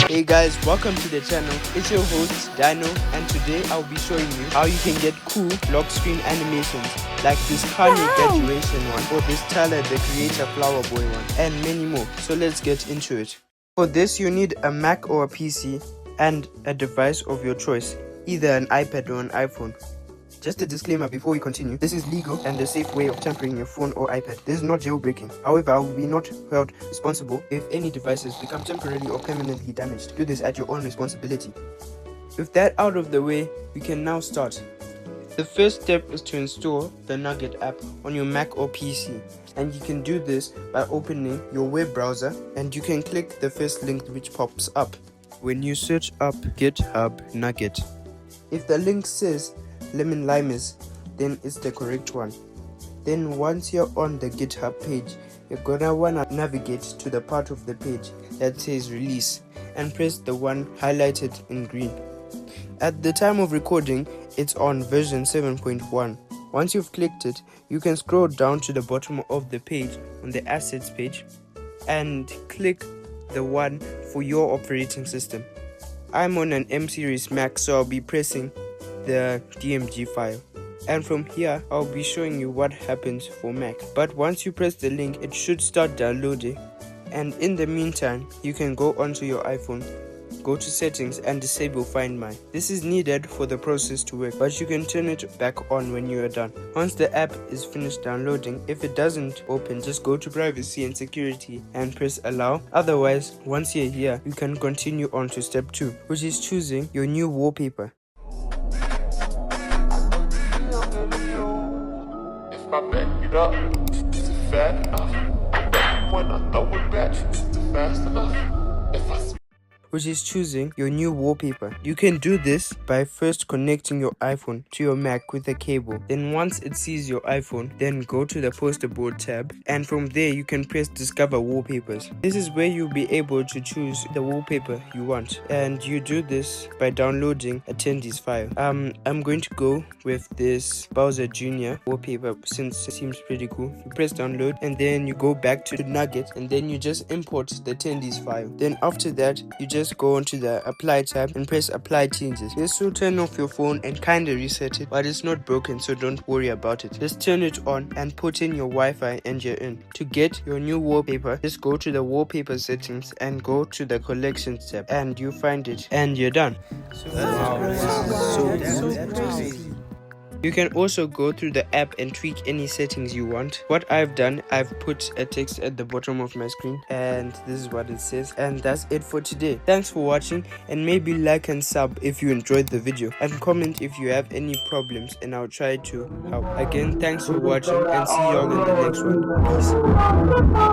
Hey guys, welcome to the channel. It's your host Dino, and today I'll be showing you how you can get cool lock screen animations like this Kanye graduation one, or this Tyler the Creator Flower Boy one, and many more. So let's get into it. For this you need a Mac or a PC and a device of your choice, either an iPad or an iPhone. Just a disclaimer before we continue, this is legal and a safe way of tampering your phone or iPad. This is not jailbreaking. However, I will be not held responsible if any devices become temporarily or permanently damaged. Do this at your own responsibility. With that out of the way, we can now start. The first step is to install the Nugget app on your Mac or PC, and you can do this by opening your web browser, and you can click the first link which pops up when you search up GitHub Nugget. If the link says Lemon Limes, then it's the correct one. Then once you're on the GitHub page, you're gonna wanna navigate to the part of the page that says release and press the one highlighted in green. At the time of recording, it's on version 7.1. Once you've clicked it, you can scroll down to the bottom of the page on the assets page and click the one for your operating system. I'm on an M series Mac, so I'll be pressing the DMG file, and from here I'll be showing you what happens for Mac. But once you press the link, it should start downloading, and in the meantime you can go onto your iPhone, go to settings and disable Find My. This is needed for the process to work, but you can turn it back on when you are done. Once the app is finished downloading, if it doesn't open, just go to privacy and security and press allow. Otherwise, once you're here, you can continue on to step 2, which is choosing your new wallpaper. I back it up, is it fat enough? When I throw it back, is it fast enough? If I Which is choosing your new wallpaper. You can do this by first connecting your iPhone to your Mac with a cable. Then once it sees your iPhone, then go to the poster board tab, and from there you can press discover wallpapers. This is where you'll be able to choose the wallpaper you want, and you do this by downloading attendees file. I'm going to go with this Bowser Jr. wallpaper since it seems pretty cool. You press download and then you go back to Nugget, and then you just import the attendees file. Then after that, you just go onto the apply tab and press apply changes. This will turn off your phone and kinda reset it, but it's not broken, so don't worry about it. Just turn it on and put in your Wi-Fi and you're in. To get your new wallpaper, just go to the wallpaper settings and go to the collections tab, and you find it and you're done. You can also go through the app and tweak any settings you want. What I've done, I've put a text at the bottom of my screen, and this is what it says. And that's it for today. Thanks for watching, and maybe like and sub if you enjoyed the video, and comment if you have any problems and I'll try to help. Again, thanks for watching, and see y'all in the next one. Peace.